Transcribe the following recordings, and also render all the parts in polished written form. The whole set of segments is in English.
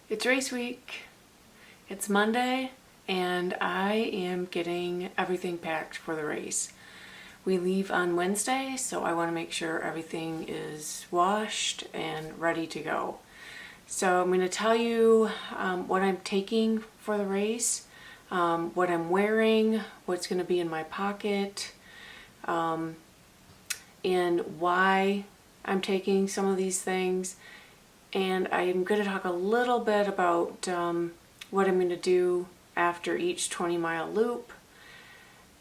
It's race week. It's Monday, and I am getting everything packed for the race. We leave on Wednesday, so I want to make sure everything is washed and ready to go. So I'm going to tell you what I'm taking for the race, what I'm wearing, what's going to be in my pocket, and why I'm taking some of these things. And I'm going to talk a little bit about what I'm going to do after each 20-mile loop.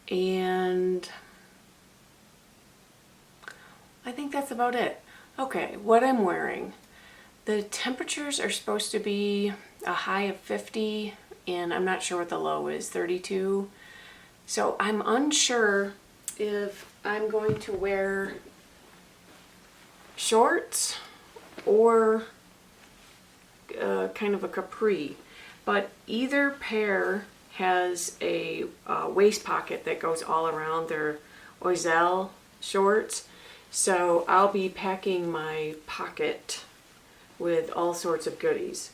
And I think that's about it. Okay, what I'm wearing. The temperatures are supposed to be a high of 50, and I'm not sure what the low is, 32. So I'm unsure if I'm going to wear shorts or kind of a capri, but either pair has a waist pocket that goes all around their Oiselle shorts. So I'll be packing my pocket with all sorts of goodies.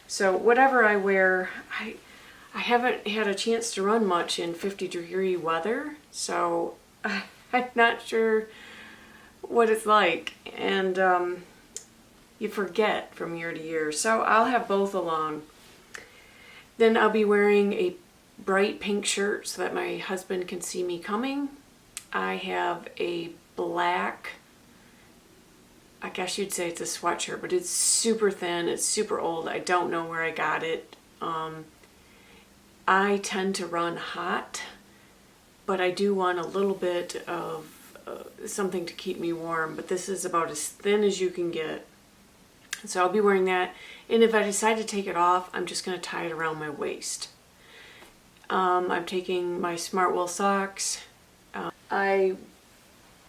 So whatever I wear, I haven't had a chance to run much in 50-degree weather, so I'm not sure what it's like, and you forget from year to year. So I'll have both along. Then I'll be wearing a bright pink shirt so that my husband can see me coming. I have a black, I guess you'd say it's a sweatshirt, but it's super thin, it's super old. I don't know where I got it. I tend to run hot, but I do want a little bit of something to keep me warm, but this is about as thin as you can get. So I'll be wearing that, and if I decide to take it off, I'm just going to tie it around my waist. I'm taking my Smartwool socks. I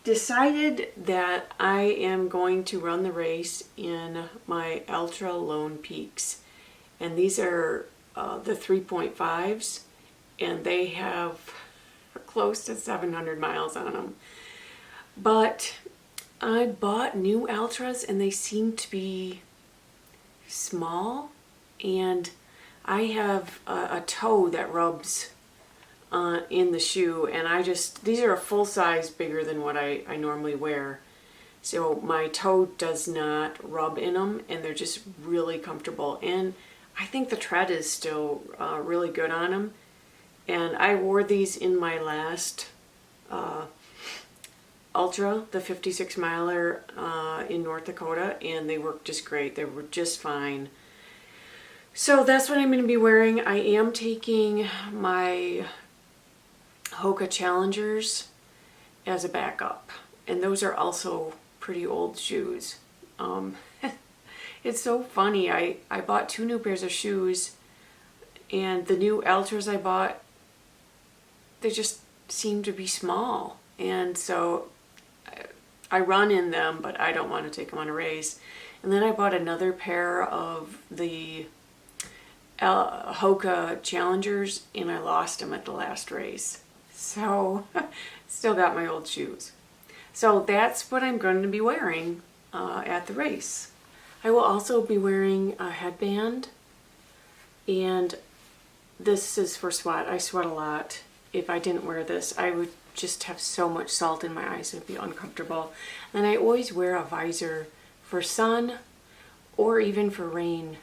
decided that I am going to run the race in my Ultra Lone Peaks, and these are the 3.5s, and they have close to 700 miles on them. But I bought new Ultras and they seem to be small, and I have a toe that rubs in the shoe, and these are a full size bigger than what I normally wear. So my toe does not rub in them, and they're just really comfortable. And I think the tread is still really good on them. And I wore these in my last Ultra, the 56-miler in North Dakota, and they worked just great. They were just fine. So that's what I'm going to be wearing. I am taking my Hoka Challengers as a backup, and those are also pretty old shoes. It's so funny. I bought 2 new pairs of shoes, and the new Ultras I bought, they just seem to be small, and so I run in them, but I don't want to take them on a race. And then I bought another pair of the Hoka Challengers, and I lost them at the last race. So still got my old shoes. So that's what I'm going to be wearing at the race. I will also be wearing a headband, and this is for sweat. I sweat a lot. If I didn't wear this, I would just have so much salt in my eyes and it'd be uncomfortable. And I always wear a visor for sun or even for rain.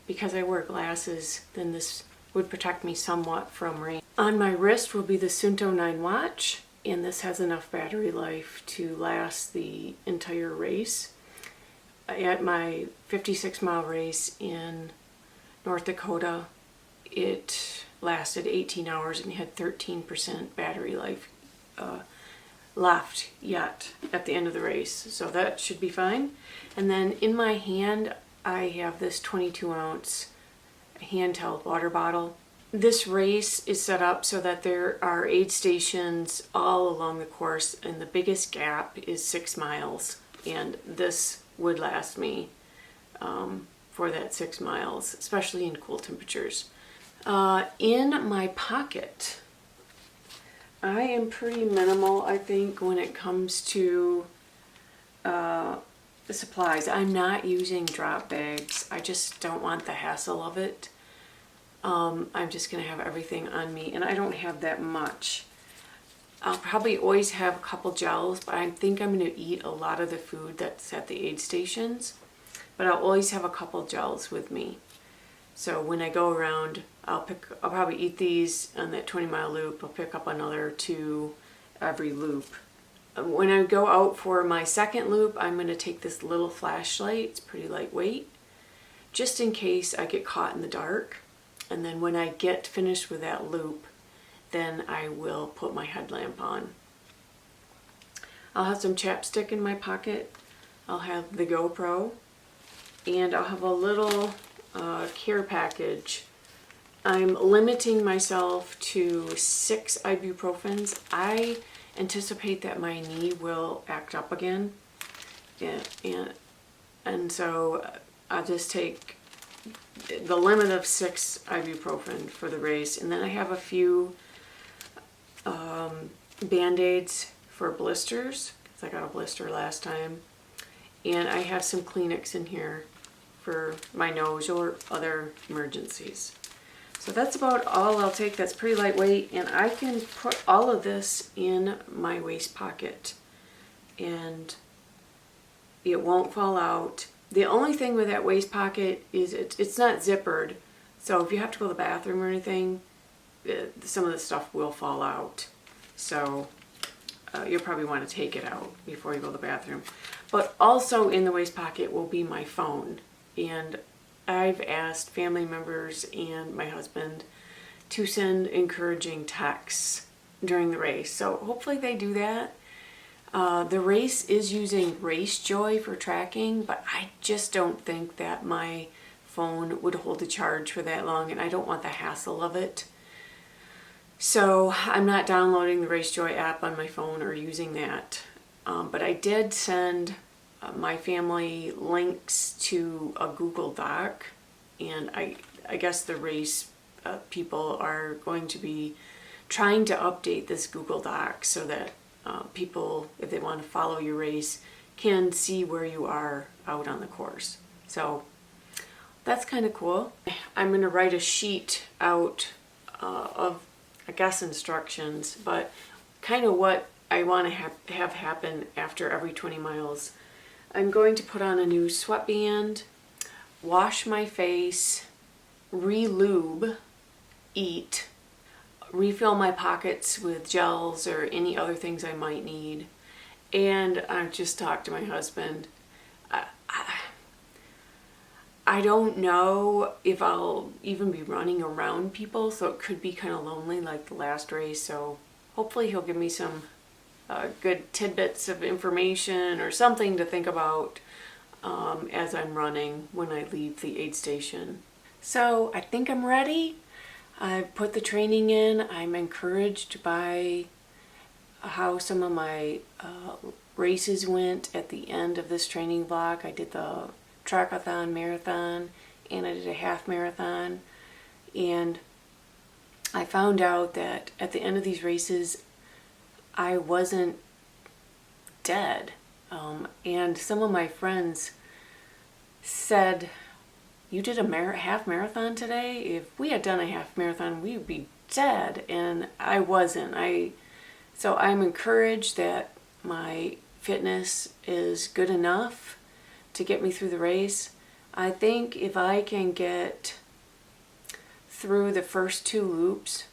Because I wear glasses, then this would protect me somewhat from rain. On my wrist will be the Sunto 9 watch, and this has enough battery life to last the entire race. At my 56-mile race in North Dakota, it lasted 18 hours and had 13% battery life left yet at the end of the race. So that should be fine. And then in my hand, I have this 22-ounce handheld water bottle. This race is set up so that there are aid stations all along the course, and the biggest gap is 6 miles. And this would last me for that 6 miles, especially in cool temperatures. In my pocket, I am pretty minimal, I think, when it comes to supplies. I'm not using drop bags. I just don't want the hassle of it. I'm just gonna have everything on me, and I don't have that much. I'll probably always have a couple gels, but I think I'm gonna eat a lot of the food that's at the aid stations. But I'll always have a couple gels with me. So when I go around, I'll probably eat these on that 20-mile loop. I'll pick up another 2 every loop. When I go out for my second loop, I'm gonna take this little flashlight. It's pretty lightweight, just in case I get caught in the dark. And then when I get finished with that loop, then I will put my headlamp on. I'll have some chapstick in my pocket. I'll have the GoPro, and I'll have a little care package. I'm limiting myself to 6 ibuprofens. I anticipate that my knee will act up again, and so I'll just take the limit of 6 ibuprofen for the race, and then I have a few Band-Aids for blisters, because I got a blister last time, and I have some Kleenex in here for my nose or other emergencies. So that's about all I'll take. That's pretty lightweight, and I can put all of this in my waist pocket and it won't fall out. The only thing with that waist pocket is it's not zippered, so if you have to go to the bathroom or anything, some of the stuff will fall out. So you'll probably want to take it out before you go to the bathroom. But also in the waist pocket will be my phone. And I've asked family members and my husband to send encouraging texts during the race. So hopefully they do that. The race is using Race Joy for tracking, but I just don't think that my phone would hold a charge for that long, and I don't want the hassle of it. So I'm not downloading the Race Joy app on my phone or using that. But I did send my family links to a Google Doc, and I guess the race people are going to be trying to update this Google Doc so that people, if they want to follow your race, can see where you are out on the course. So that's kind of cool. I'm going to write a sheet out of, I guess, instructions, but kind of what I want to have happen after every 20 miles. I'm going to put on a new sweatband, wash my face, re-lube, eat, refill my pockets with gels or any other things I might need. And I've just talked to my husband. I don't know if I'll even be running around people, so it could be kind of lonely like the last race. So hopefully he'll give me some good tidbits of information or something to think about as I'm running when I leave the aid station. So I think I'm ready. I've put the training in. I'm encouraged by how some of my races went at the end of this training block. I did the trackathon, marathon, and I did a half marathon. And I found out that at the end of these races, I wasn't dead. And some of my friends said, "You did a half marathon today? If we had done a half marathon, we would be dead." And I wasn't. So I'm encouraged that my fitness is good enough to get me through the race. I think if I can get through the first 2 loops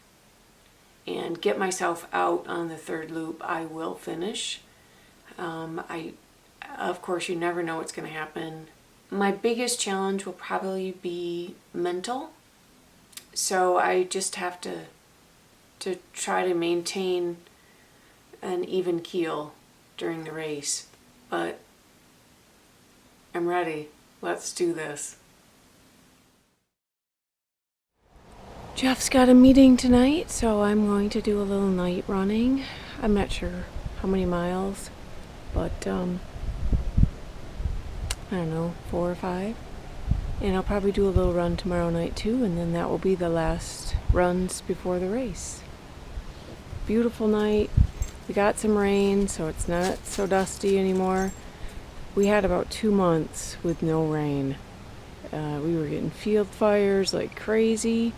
and get myself out on the 3rd loop, I will finish. Of course, you never know what's going to happen. My biggest challenge will probably be mental. So I just have to try to maintain an even keel during the race. But I'm ready. Let's do this. Jeff's got a meeting tonight, so I'm going to do a little night running. I'm not sure how many miles, but I don't know, 4 or 5. And I'll probably do a little run tomorrow night too, and then that will be the last runs before the race. Beautiful night. We got some rain, so it's not so dusty anymore. We had about 2 months with no rain. We were getting field fires like crazy,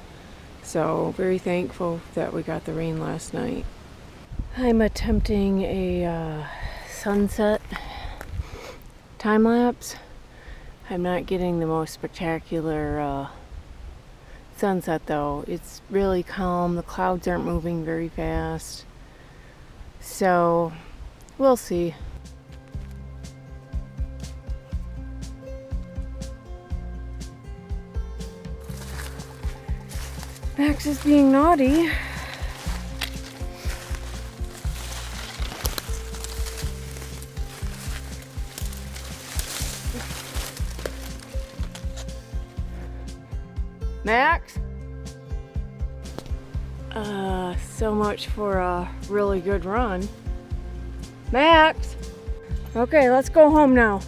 so very thankful that we got the rain last night. I'm attempting a sunset time lapse. I'm not getting the most spectacular sunset though. It's really calm, the clouds aren't moving very fast, so we'll see. Max is being naughty. Max? So much for a really good run. Max! Okay, let's go home now.